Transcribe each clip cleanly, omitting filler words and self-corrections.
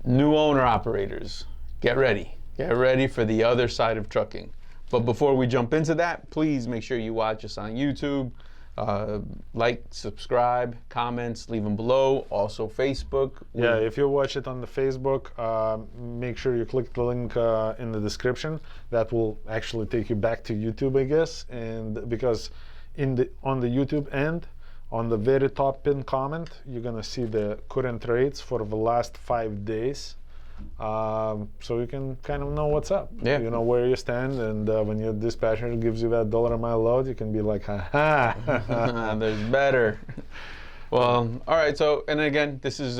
New owner operators, get ready. Get ready for the other side of trucking. But before we jump into that, please make sure you watch us on YouTube. Like, subscribe, comments, leave them below. Also Facebook. Yeah, if you watch it on the Facebook, make sure you click the link in the description. That will actually take you back to YouTube, I guess. And because on the YouTube end, on the very top pinned comment, you're gonna see the current rates for the last 5 days. So you can kind of know what's up. Yeah. You know where you stand, and when your dispatcher gives you that $1 a mile load, you can be like, ha. There's better. Well, all right. So, and again, this is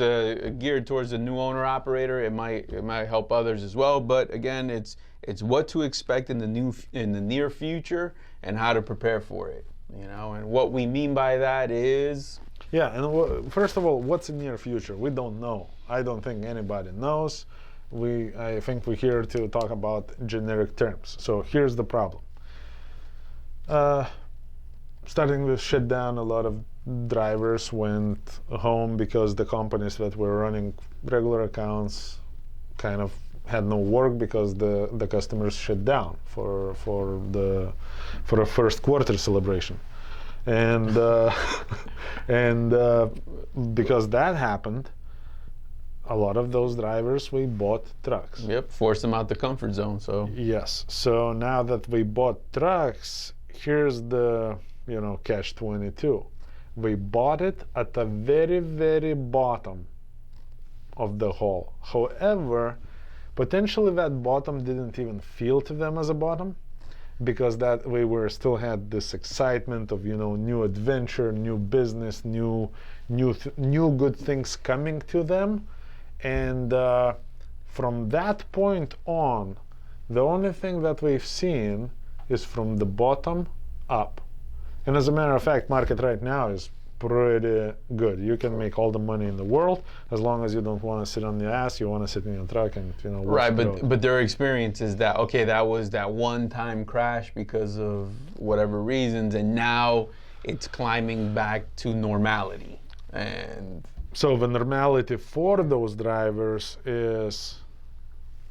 geared towards the new owner operator. It might help others as well. But again, it's what to expect in the near future and how to prepare for it. You know, and what we mean by that is. Yeah, and first of all, what's in near future? We don't know. I don't think anybody knows. I think we're here to talk about generic terms. So here's the problem. Starting with shutdown, a lot of drivers went home because the companies that were running regular accounts kind of had no work because the customers shut down for a first quarter celebration. And because that happened, a lot of those drivers, we bought trucks. Yep, forced them out the comfort zone. So yes, so now that we bought trucks, here's the catch-22. We bought it at the very, very bottom of the hole. However, potentially that bottom didn't even feel to them as a bottom, because that we still had this excitement of new adventure, new business, new good things coming to them, and from that point on, the only thing that we've seen is from the bottom up. And as a matter of fact, market right now is pretty good. You can make all the money in the world as long as you don't want to sit on your ass. You want to sit in your truck and right. But their experience is that that was that one-time crash because of whatever reasons, and now it's climbing back to normality. And so the normality for those drivers is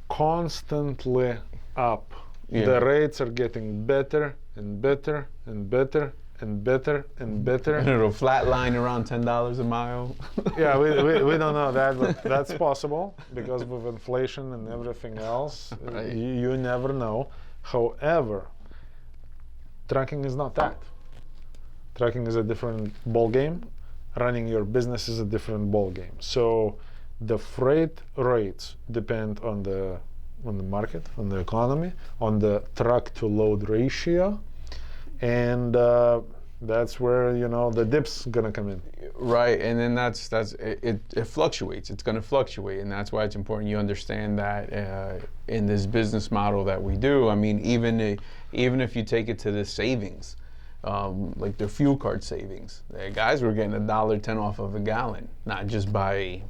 constantly up. Yeah. The rates are getting better and better and better and better and better. And it'll flatline around $10 a mile. Yeah, we don't know that, but that's possible because with inflation and everything else, right. You never know. However, trucking is not that. Trucking is a different ball game. Running your business is a different ball game. So the freight rates depend on the market, on the economy, on the truck to load ratio. And that's where the dip's gonna come in. Right, and then it fluctuates. It's gonna fluctuate, and that's why it's important you understand that in this business model that we do. I mean, even if you take it to the savings, like the fuel card savings, the guys were getting $1.10 off of a gallon, not just by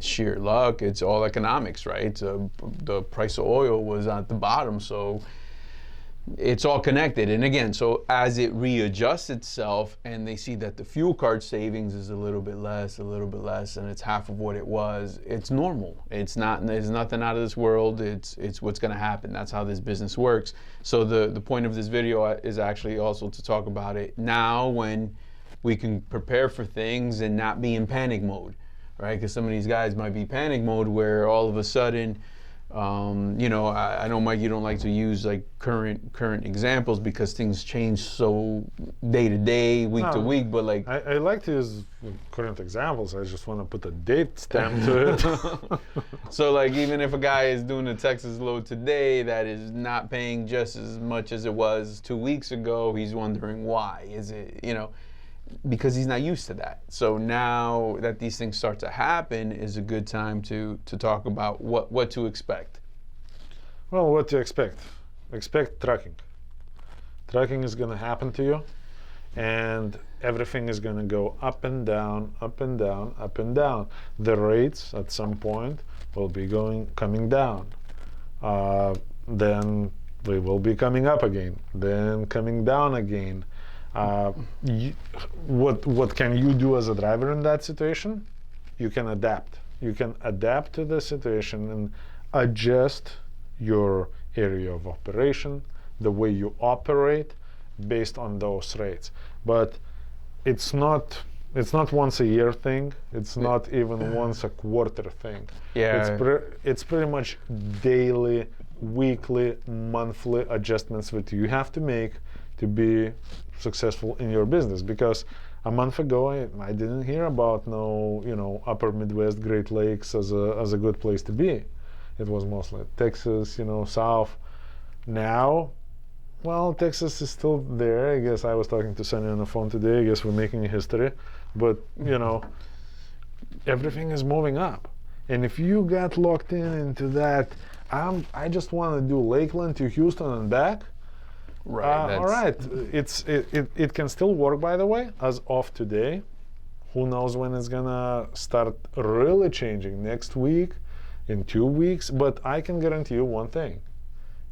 sheer luck. It's all economics, right? So the price of oil was at the bottom, so it's all connected. And again, so as it readjusts itself and they see that the fuel card savings is a little bit less, and it's half of what it was, it's normal. There's nothing out of this world. It's what's going to happen. That's how this business works. So the point of this video is actually also to talk about it now, when we can prepare for things and not be in panic mode, right? Because some of these guys might be panic mode where all of a sudden, I know, Mike, you don't like to use like current examples because things change so day to day, week to week. But like, I like to use current examples. I just want to put a date stamp to it. So like, even if a guy is doing a Texas load today that is not paying just as much as it was 2 weeks ago, he's wondering why. Is it, because he's not used to that. So now that these things start to happen is a good time to talk about what to expect. Well, what to expect? Expect trucking. Trucking is going to happen to you, and everything is going to go up and down, up and down, up and down. The rates at some point will be coming down. Then they will be coming up again, then coming down again. What can you do as a driver in that situation? You can adapt. You can adapt to the situation and adjust your area of operation, the way you operate based on those rates. But it's not once a year thing. It's not even once a quarter thing. Yeah. It's pretty much daily, weekly, monthly adjustments that you have to make to be successful in your business. Because a month ago, I didn't hear about Upper Midwest, Great Lakes as a good place to be. It was mostly Texas, South. Now, well, Texas is still there. I guess I was talking to Sonny on the phone today. I guess we're making history. But, everything is moving up. And if you got locked into that, I just want to do Lakeland to Houston and back. Right. All right. It can still work, by the way, as of today. Who knows when it's going to start really changing, next week, in 2 weeks. But I can guarantee you one thing.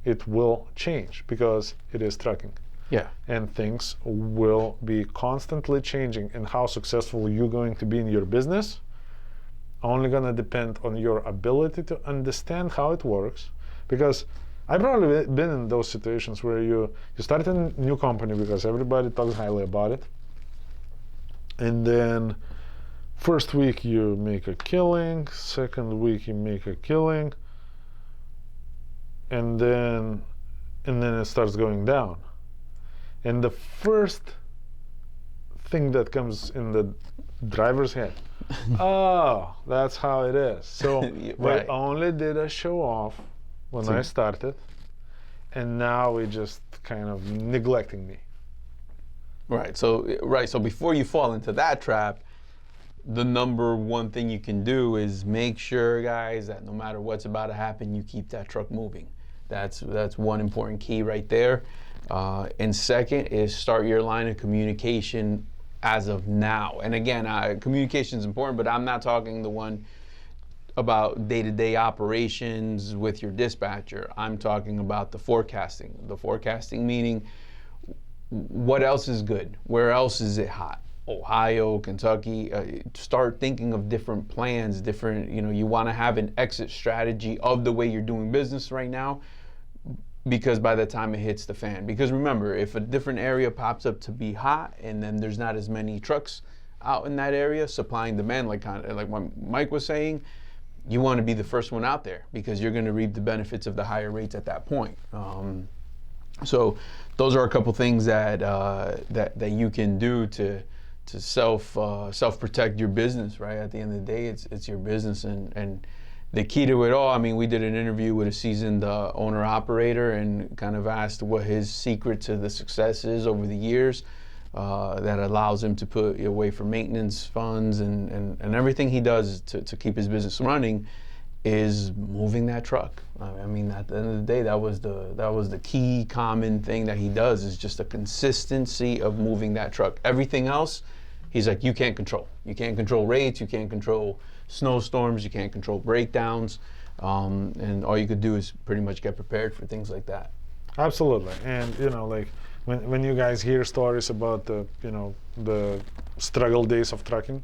It will change because it is trucking. Yeah. And things will be constantly changing. And how successful you're going to be in your business only going to depend on your ability to understand how it works. Because I've probably been in those situations where you start a new company because everybody talks highly about it. And then first week you make a killing, second week you make a killing, and then it starts going down. And the first thing that comes in the driver's head, oh, that's how it is. So Right. they only did a show off when I started, and now we're just kind of neglecting me. Right. So before you fall into that trap, the number one thing you can do is make sure, guys, that no matter what's about to happen, you keep that truck moving. That's one important key right there. And second is start your line of communication as of now. And again, communication is important, but I'm not talking the one about day-to-day operations with your dispatcher. I'm talking about the forecasting. The forecasting meaning what else is good? Where else is it hot? Ohio, Kentucky. Start thinking of different plans, you want to have an exit strategy of the way you're doing business right now, because by the time it hits the fan. Because remember, if a different area pops up to be hot and then there's not as many trucks out in that area, supply and demand, like what Mike was saying, you want to be the first one out there because you're going to reap the benefits of the higher rates at that point. So those are a couple things that you can do to self protect your business, right? At the end of the day, it's your business, and the key to it all. I mean, we did an interview with a seasoned owner operator and kind of asked what his secret to the success is over the years that allows him to put away for maintenance funds and everything he does to keep his business running is moving that truck. I mean, at the end of the day, that was the key common thing that he does, is just a consistency of moving that truck. Everything else, he's like, you can't control. You can't control rates. You can't control snowstorms. You can't control breakdowns. And all you could do is pretty much get prepared for things like that. Absolutely. And like when you guys hear stories about the struggle days of trucking,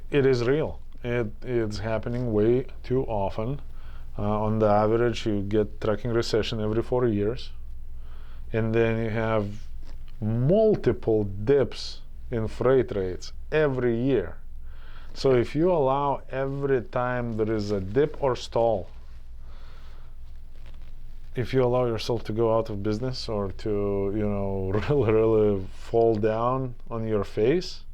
it is real. It's happening way too often. On the average, you get trucking recession every 4 years, and then you have multiple dips in freight rates every year. So if you allow every time there is a dip or stall, if you allow yourself to go out of business or to really fall down on your face,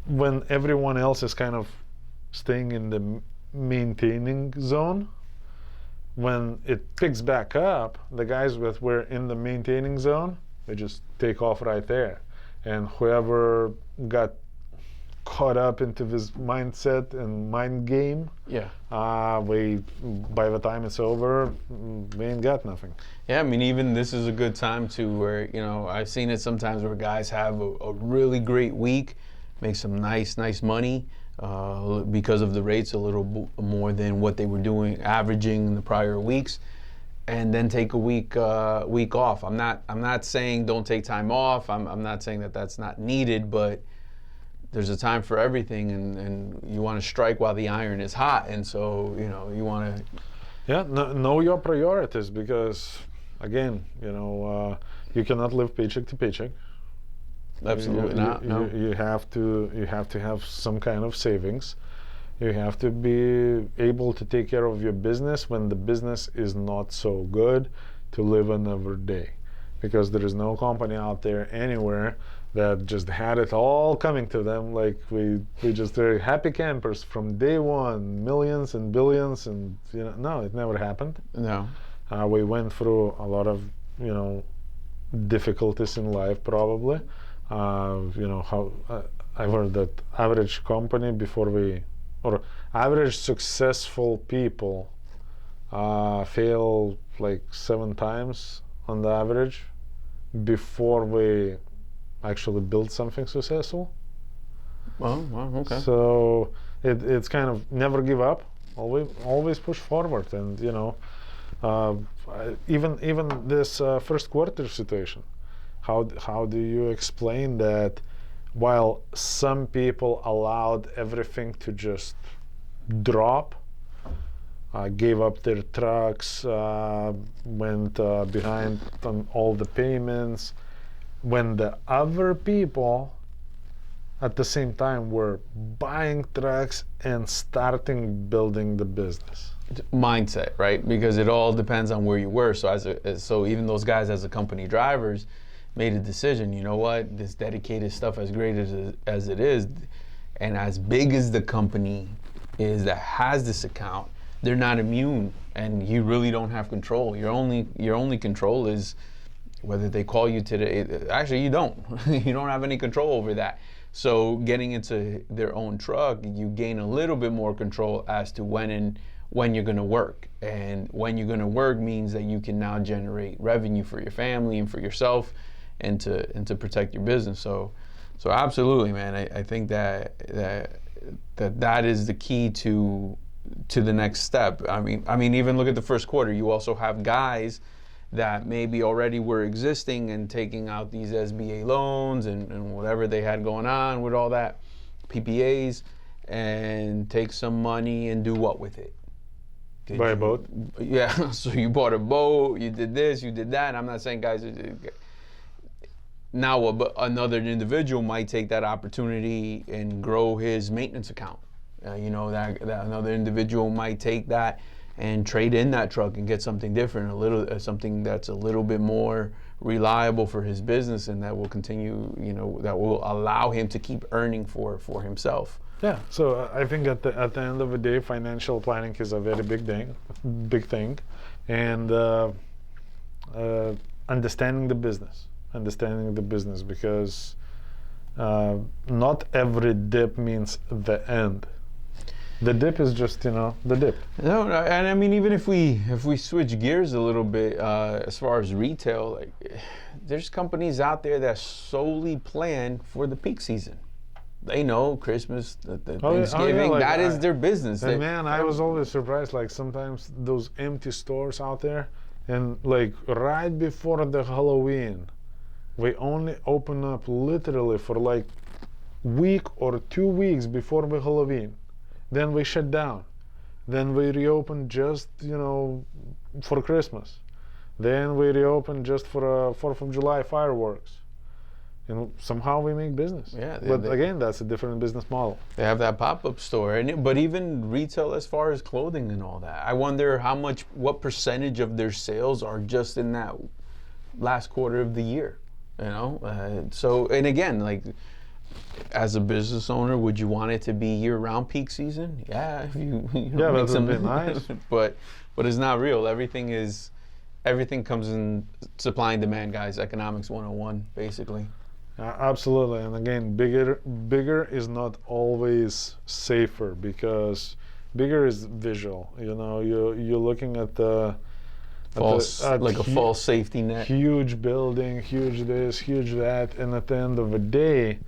when everyone else is kind of staying in the maintaining zone, when it picks back up, the guys that were in the maintaining zone, they just take off right there. And whoever got caught up into this mindset and mind game, by the time it's over, we ain't got nothing. Yeah, I mean, even this is a good time to where, I've seen it sometimes where guys have a really great week, make some nice money because of the rates, a little more than what they were doing, averaging in the prior weeks, and then take a week off. I'm not saying don't take time off. I'm not saying that that's not needed, but there's a time for everything, and you want to strike while the iron is hot, and so you want to. Yeah, know your priorities, because again, you cannot live paycheck to paycheck. Absolutely not. No. You have to have some kind of savings. You have to be able to take care of your business when the business is not so good, to live another day, because there is no company out there anywhere that just had it all coming to them. Like we just are happy campers from day one, millions and billions, and no, it never happened. No. We went through a lot of difficulties in life, probably. How I've heard that average company or average successful people fail like 7 times on the average before we actually build something successful. Well, okay. So it's kind of never give up, always push forward, and even this first quarter situation. How do you explain that while some people allowed everything to just drop, gave up their trucks, went behind on all the payments, when the other people at the same time were buying trucks and starting building the business? Mindset, right? Because it all depends on where you were. So even those guys as a company drivers made a decision. You know what? This dedicated stuff, as great as it is, and as big as the company is that has this account, they're not immune, and you really don't have control. Your only control is whether they call you today. Actually, you don't. You don't have any control over that. So getting into their own truck, you gain a little bit more control as to when you're going to work. And when you're going to work means that you can now generate revenue for your family and for yourself, and to protect your business. So absolutely, man. I think that is the key to the next step. I mean, even look at the first quarter. You also have guys that maybe already were existing and taking out these SBA loans and whatever they had going on with all that, PPAs, and take some money and do what with it? Buy a boat. Yeah, so you bought a boat, you did this, you did that. I'm not saying guys. Now another individual might take that opportunity and grow his maintenance account. That another individual might take that and trade in that truck and get something different, something that's a little bit more reliable for his business, and that will continue, that will allow him to keep earning for himself. Yeah, so I think at the end of the day, financial planning is a very big thing, and understanding the business, because not every dip means the end. The dip is just, the dip. No, and I mean, even if we switch gears a little bit, as far as retail, like, there's companies out there that solely plan for the peak season. They know Christmas, Thanksgiving, like, that is their business. And man, I was always surprised, like sometimes those empty stores out there, and like right before the Halloween, we only open up literally for like week or 2 weeks before the Halloween. Then we shut down. Then we reopen just, for Christmas. Then we reopen just for 4th of July fireworks. Somehow we make business. Yeah, but again, that's a different business model. They have that pop-up store, but even retail as far as clothing and all that. I wonder what percentage of their sales are just in that last quarter of the year. So, and again, like, as a business owner, would you want it to be year-round peak season? Yeah, if you yeah, that would be nice. but it's not real. Everything comes in supply and demand, guys. Economics 101, basically. Absolutely, and again, bigger is not always safer, because bigger is visual. You're looking at the false safety net. Huge building, huge this, huge that, and at the end of the day,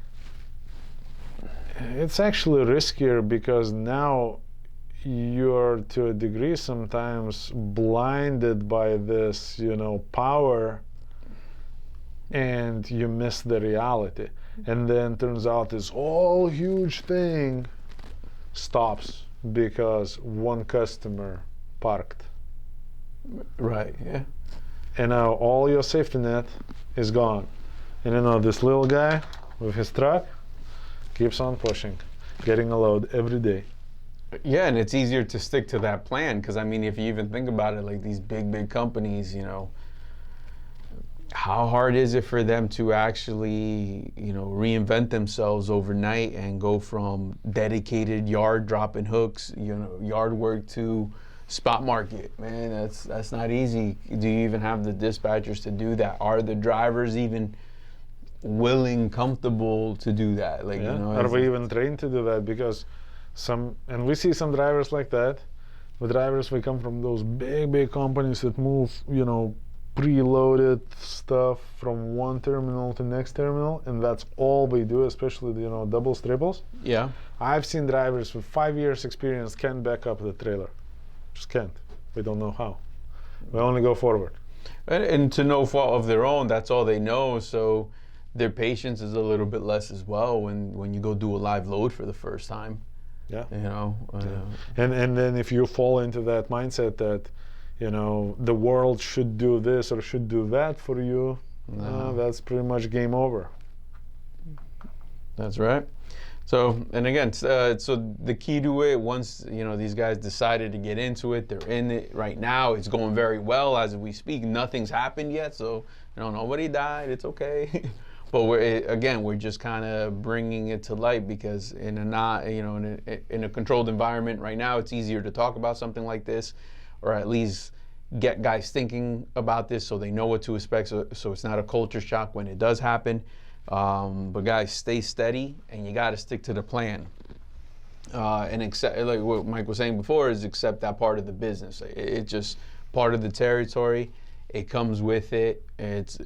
it's actually riskier, because now you're to a degree sometimes blinded by this, power, and you miss the reality. And then turns out this whole huge thing stops because one customer parked. Right. Yeah. And now all your safety net is gone. And this little guy with his truck keeps on pushing, getting a load every day. Yeah, and it's easier to stick to that plan because I mean, if you even think about it, like these big companies, how hard is it for them to actually, reinvent themselves overnight and go from dedicated yard dropping hooks, yard work to spot market? Man, that's not easy. Do you even have the dispatchers to do that? Are the drivers even willing, comfortable to do that? Like, Are we even trained to do that? Because and we see some drivers like that. The drivers, we come from those big companies that move, preloaded stuff from one terminal to next terminal, and that's all we do, especially doubles, triples. Yeah. I've seen drivers with 5 years experience can't back up the trailer. Just can't. We don't know how. We only go forward. And to no fault of their own, that's all they know. So their patience is a little bit less as well when you go do a live load for the first time. Yeah. And then if you fall into that mindset that the world should do this or should do that for you, that's pretty much game over. That's right. So, and again, so the key to it, once these guys decided to get into it, they're in it right now. It's going very well as we speak. Nothing's happened yet, so nobody died. It's okay. But we're just kind of bringing it to light because in a controlled environment right now, it's easier to talk about something like this, or at least get guys thinking about this so they know what to expect. So it's not a culture shock when it does happen. But guys, stay steady, and you got to stick to the plan. And accept, like what Mike was saying before, is accept that part of the business. It's just part of the territory. It comes with it. It's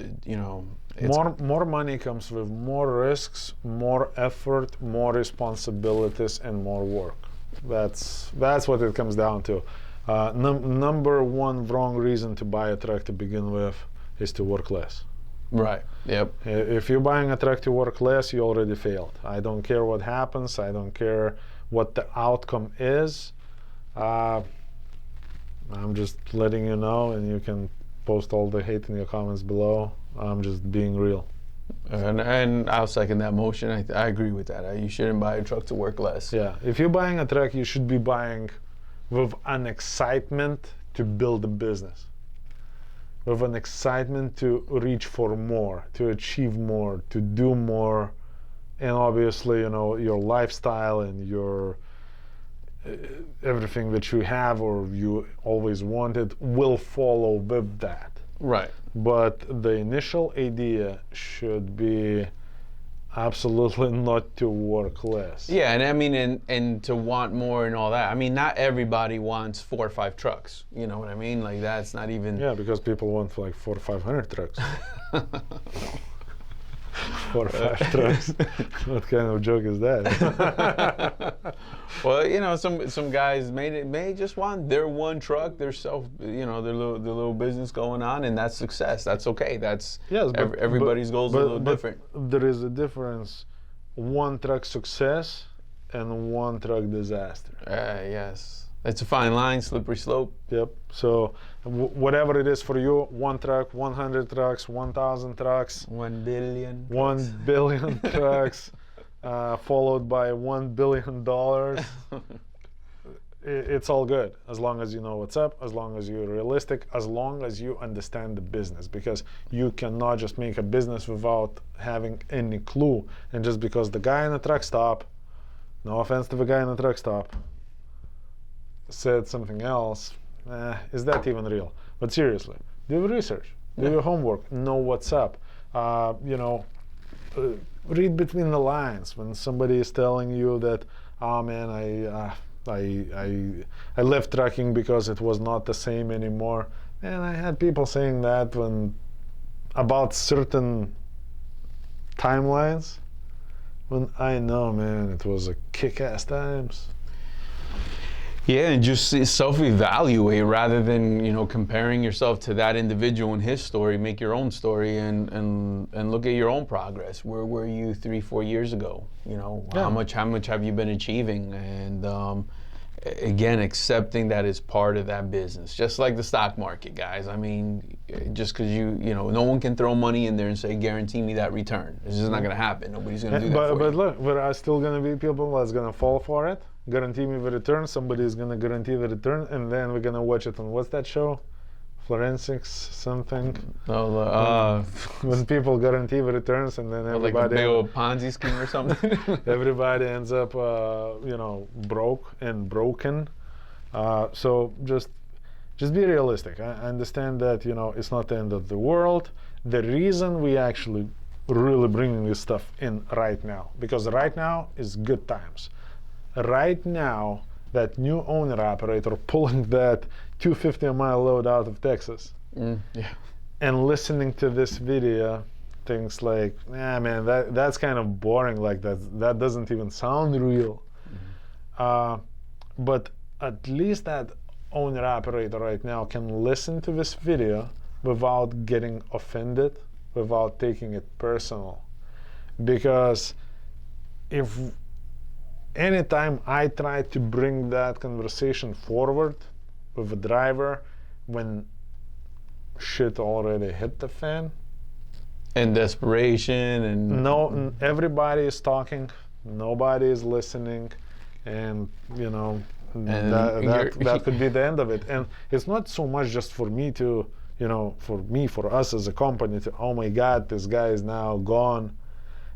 more money comes with more risks, more effort, more responsibilities, and more work. That's what it comes down to. Number one wrong reason to buy a truck to begin with is to work less. Right. Yep. If you're buying a truck to work less, you already failed. I don't care what happens. I don't care what the outcome is. I'm just letting you know, and you can post all the hate in your comments below. I'm just being real. And I'll second that motion. I agree with that. You shouldn't buy a truck to work less. Yeah. If you're buying a truck, you should be buying with an excitement to build a business, with an excitement to reach for more, to achieve more, to do more, and obviously, your lifestyle and your everything that you have or you always wanted will follow with that. Right. But the initial idea should be absolutely not to work less. Yeah, and I mean, and to want more and all that. I mean, not everybody wants 4 or 5 trucks. You know what I mean? Like, that's not even... Yeah, because people want like 400 or 500 trucks. 4 or 5 trucks. What kind of joke is that? Well, some guys may just want their one truck, their little business going on, and that's success. That's okay. That's everybody's goals are a little different. There is a difference: one truck success and one truck disaster. Yes, it's a fine line, slippery slope. Yep. So whatever it is for you, one truck, 100 trucks, 1,000 trucks, 1 billion, 1 billion trucks. Followed by $1 billion. It's all good as long as you know what's up, as long as you're realistic, as long as you understand the business, because you cannot just make a business without having any clue. And just because the guy in the truck stop, no offense to the guy in the truck stop, said something else, is that even real? But seriously, do your research, do your homework, know what's up. Read between the lines when somebody is telling you that, oh man, I left trucking because it was not the same anymore. And I had people saying that about certain timelines, when I know, man, it was a kick-ass times. Yeah, and just self-evaluate rather than comparing yourself to that individual and his story. Make your own story and look at your own progress. Where were you 3-4 years ago? Yeah. How much have you been achieving? And again, accepting that is part of that business, just like the stock market, guys. I mean, just because no one can throw money in there and say guarantee me that return. It's just not going to happen. Nobody's going to do that for you. But look, there are still going to be people that's going to fall for it. Guarantee me the return. Somebody is going to guarantee the return, and then we're going to watch it on what's that show? Forensics something. When people guarantee the returns, and then everybody like a big old Ponzi scheme or something. Everybody ends up, broke and broken. So just be realistic. I understand that it's not the end of the world. The reason we actually really bringing this stuff in right now, because right now is good times. Right now, that new owner operator pulling that 250-mile load out of Texas, and listening to this video, things like, man, that's kind of boring. Like that doesn't even sound real. But at least that owner operator right now can listen to this video without getting offended, without taking it personal, because if anytime I try to bring that conversation forward with a driver when shit already hit the fan, and desperation, and no, everybody is talking, nobody is listening, and that could be the end of it. And it's not so much just for me to, for us as a company to, oh my God, this guy is now gone.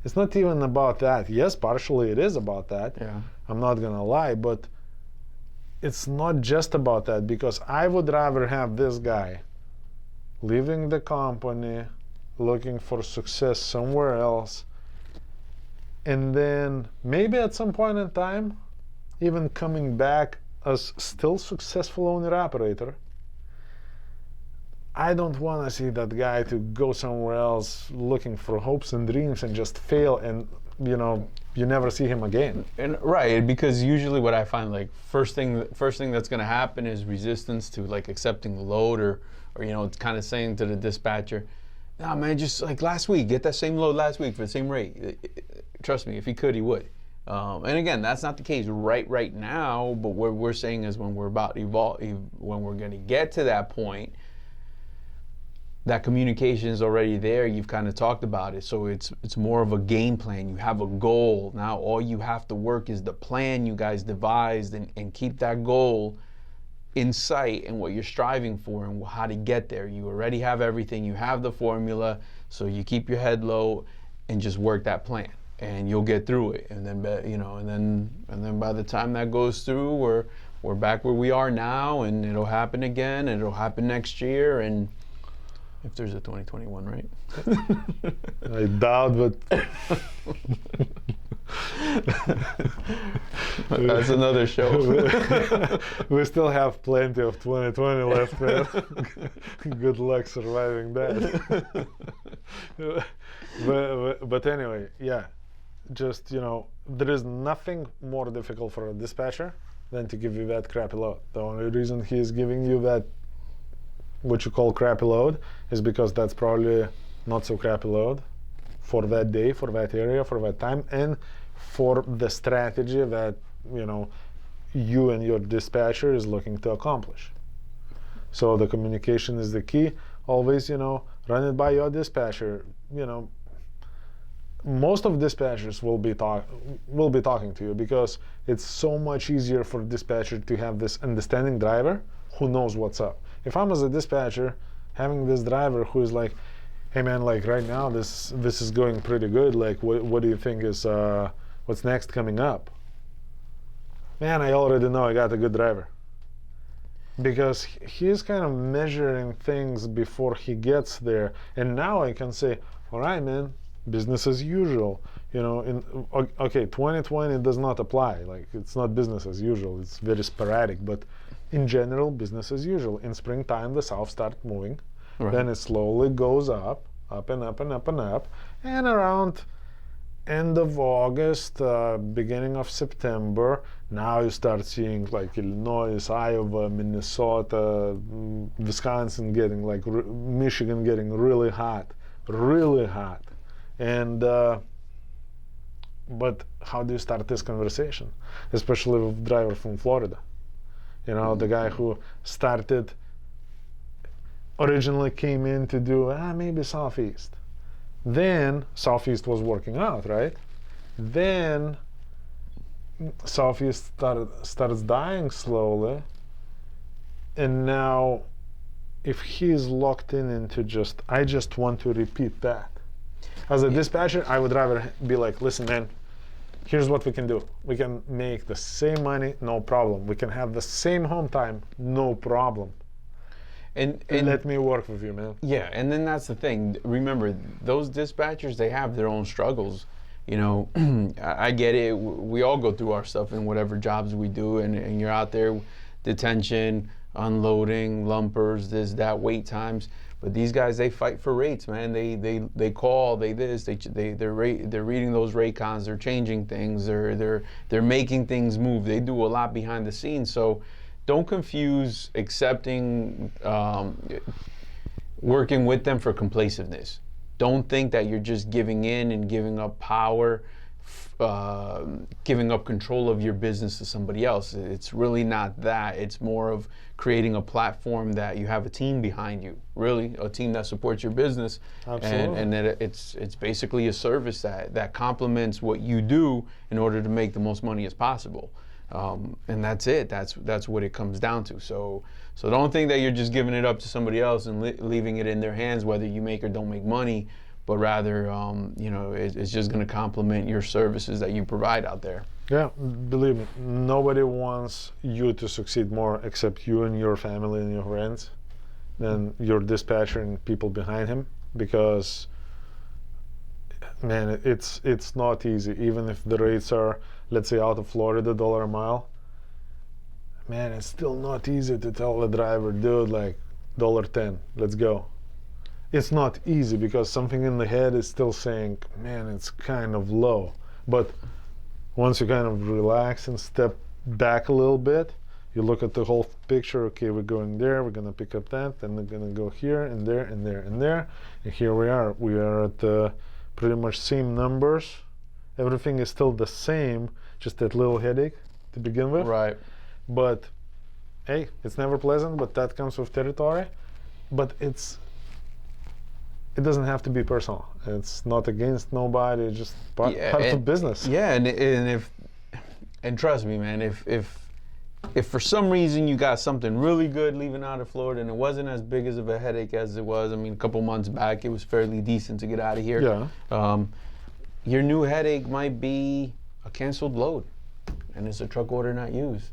It's not even about that. Yes, partially it is about that. Yeah. I'm not gonna lie, but it's not just about that, because I would rather have this guy leaving the company, looking for success somewhere else, and then maybe at some point in time, even coming back as still successful owner-operator. I don't want to see that guy to go somewhere else looking for hopes and dreams and just fail, and you never see him again. And right, because usually what I find, like, first thing that's going to happen is resistance to like accepting the load, or kind of saying to the dispatcher, "Nah, man, just like last week, get that same load last week for the same rate." Trust me, if he could, he would. And again, that's not the case right now. But what we're saying is, when we're about to evolve, when we're going to get to that point, that communication is already there. You've kind of talked about it. So it's more of a game plan. You have a goal. Now all you have to work is the plan you guys devised, and keep that goal in sight and what you're striving for and how to get there. You already have everything. You have the formula. So you keep your head low and just work that plan, and you'll get through it. And then and then by the time that goes through, we're back where we are now, and it'll happen again, and it'll happen next year, and if there's a 2021, right? I doubt, but that's another show. We still have plenty of 2020 left, man. Good luck surviving that. But anyway, yeah, just there is nothing more difficult for a dispatcher than to give you that crappy load. The only reason he is giving you that, what you call crappy load, is because that's probably not so crappy load for that day, for that area, for that time, and for the strategy that you and your dispatcher is looking to accomplish. So the communication is the key. Always run it by your dispatcher. Most of dispatchers will be talking to you, because it's so much easier for a dispatcher to have this understanding driver who knows what's up. If I'm as a dispatcher having this driver who is like, "Hey man, like right now this is going pretty good. Like what do you think is what's next coming up?" Man, I already know I got a good driver, because he's kind of measuring things before he gets there. And now I can say, "All right, man, business as usual." Okay, 2020 does not apply. Like, it's not business as usual. It's very sporadic, but in general, business as usual. In springtime, the south starts moving. Right. Then it slowly goes up and up and up and up. And around end of August, beginning of September, now you start seeing like Illinois, Iowa, Minnesota, Wisconsin getting like Michigan getting really hot, and but how do you start this conversation, especially with driver from Florida? You know, the guy who started originally came in to do maybe Southeast. Then Southeast was working out, right? Then Southeast starts dying slowly, and now if he's locked in into I just want to repeat that. As a dispatcher, I would rather be like, listen, man, here's what we can do. We can make the same money, no problem. We can have the same home time, no problem. And let me work with you, man. Yeah, and then that's the thing. Remember, those dispatchers, they have their own struggles. You know, I get it. We all go through our stuff in whatever jobs we do, and you're out there, detention, unloading, lumpers, this, that, wait times. But these guys, they fight for rates, man. They call, they're reading those rate cons, they're changing things, they're making things move. They do a lot behind the scenes. So don't confuse accepting working with them for complaciveness. Don't think that you're just giving in and giving up power, giving up control of your business to somebody else. It's really not that. It's more of creating a platform that you have a team behind you, really, a team that supports your business. Absolutely. And that it's basically a service that complements what you do in order to make the most money as possible. And that's it. That's what it comes down to. So don't think that you're just giving it up to somebody else and leaving it in their hands, whether you make or don't make money, but rather, you know, it's just going to complement your services that you provide out there. Yeah, believe me, nobody wants you to succeed more except you and your family and your friends than your dispatcher and people behind him, because, man, it's not easy. Even if the rates are, let's say, out of Florida, $1 a mile, man, it's still not easy to tell the driver, dude, like $1.10, let's go. It's not easy because something in the head is still saying, man, it's kind of low. But once you kind of relax and step back a little bit, you look at the whole picture. Okay, we're going there, we're gonna pick up that, then we're gonna go here and there and there and there, and here we are. We are at the pretty much same numbers. Everything is still the same, just that little headache to begin with. Right. But hey, it's never pleasant, but that comes with territory. But it doesn't have to be personal. It's not against nobody. It's just part of business. Yeah, and trust me, man. If for some reason you got something really good leaving out of Florida and it wasn't as big as of a headache as it was, I mean, a couple months back, it was fairly decent to get out of here. Yeah. Your new headache might be a canceled load, and it's a truck order not used,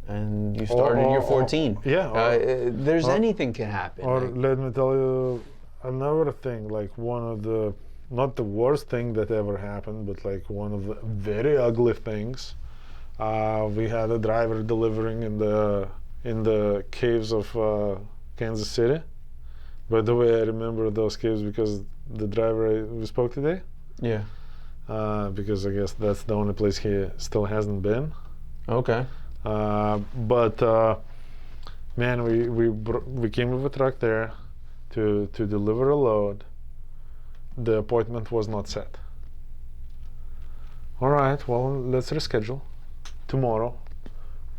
and you started your 14. There's anything can happen. Or let me tell you another thing, like one of the, not the worst thing that ever happened, but like one of the very ugly things. We had a driver delivering in the caves of Kansas City. By the way, I remember those caves because the driver we spoke today. Yeah. Because I guess that's the only place he still hasn't been. Okay. But man, we came with a truck there to deliver a load. The appointment was not set. All right, well, let's reschedule tomorrow.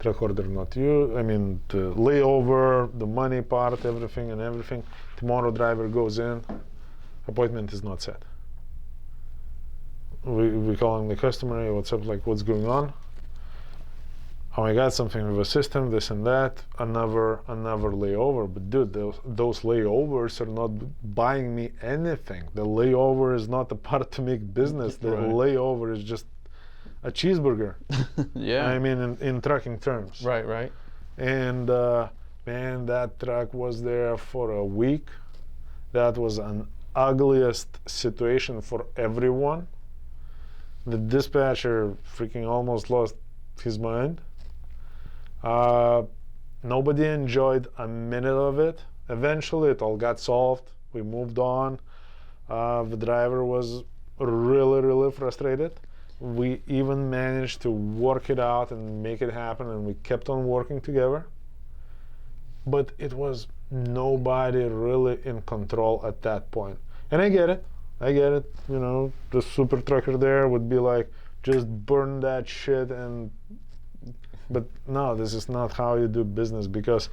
Truck order not you. I mean, the layover, the money part, everything. Tomorrow, driver goes in. Appointment is not set. We calling the customer. Hey, what's up? Like, what's going on? Oh my God, something with the system, this and that. Another layover. But dude, those layovers are not buying me anything. The layover is not a part to make business. The layover is just a cheeseburger. Yeah. I mean, in trucking terms. Right. And man, that truck was there for a week. That was an ugliest situation for everyone. The dispatcher freaking almost lost his mind. Nobody enjoyed a minute of it. Eventually, it all got solved. We moved on. The driver was really, really frustrated. We even managed to work it out and make it happen, and we kept on working together. But it was nobody really in control at that point. And I get it. I get it. You know, the super trucker there would be like, just burn that shit. But no, this is not how you do business, because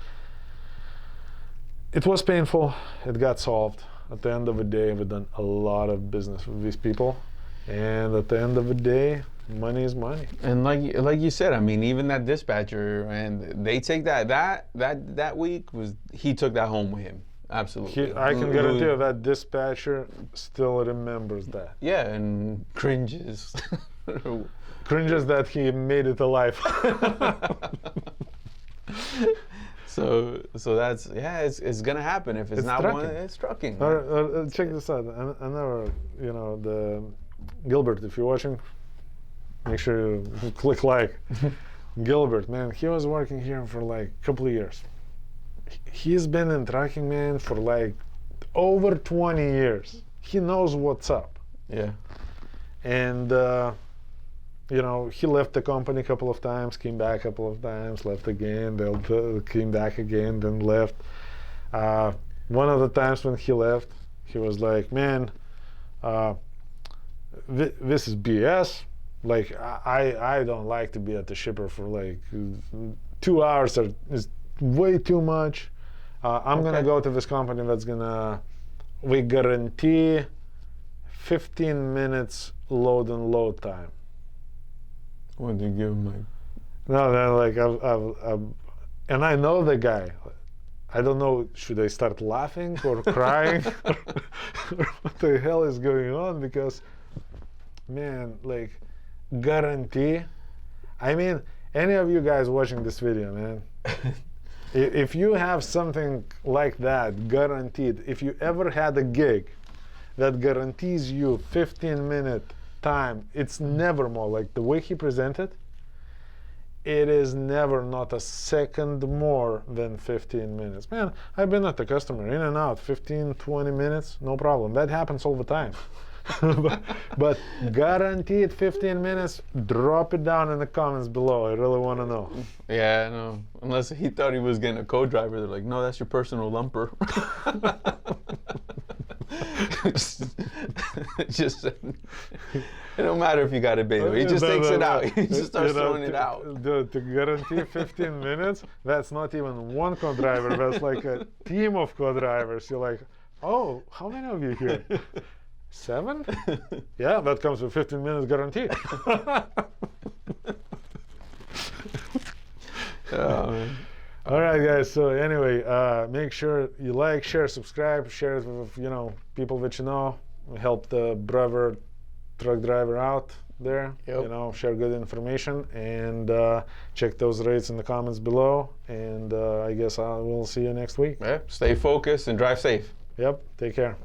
it was painful. It got solved. At the end of the day, we've done a lot of business with these people. And at the end of the day, money is money. And like you said, I mean, even that dispatcher, and they take that week he took that home with him. Absolutely. I can guarantee you that dispatcher still remembers that. Yeah, and cringes. Cringes that he made it alive. So that's, yeah, it's gonna happen if it's not trucking. one. It's trucking. Check this out. Another, you know, the Gilbert. If you're watching, make sure you click like. Gilbert, man, he was working here for like a couple of years. He's been in trucking, man, for like over 20 years. He knows what's up. Yeah. And you know, he left the company a couple of times, came back a couple of times, left again, then came back again, then left. One of the times when he left, he was like, man, this is BS. Like, I don't like to be at the shipper for like 2 hours is way too much. I'm gonna go to this company that's we guarantee 15 minutes load and load time. What did you give him, like? No, like and I know the guy. I don't know, should I start laughing or crying? Or what the hell is going on? Because, man, like, guarantee. I mean, any of you guys watching this video, man, if you have something like that, guaranteed, if you ever had a gig that guarantees you 15-minute time, it's never more. Like the way he presented, it is never not a second more than 15 minutes. Man, I've been at the customer, in and out, 15, 20 minutes, no problem. That happens all the time. but guaranteed 15 minutes, drop it down in the comments below. I really want to know. Yeah, no. Unless he thought he was getting a co-driver, they're like, no, that's your personal lumper. just it don't matter if you got a baby. He just takes it out. He just starts throwing it out. Dude, to guarantee 15 minutes, that's not even one co-driver. That's like a team of co-drivers. You're like, oh, how many of you here? 7? Yeah, that comes with 15 minutes guarantee. Oh, man. All right, guys. So anyway, make sure you like, share, subscribe, share it with, you know, people that you know. Help the brother truck driver out there. Yep. You know, share good information, and check those rates in the comments below. And I guess we'll see you next week. Yeah, stay focused and drive safe. Yep. Take care.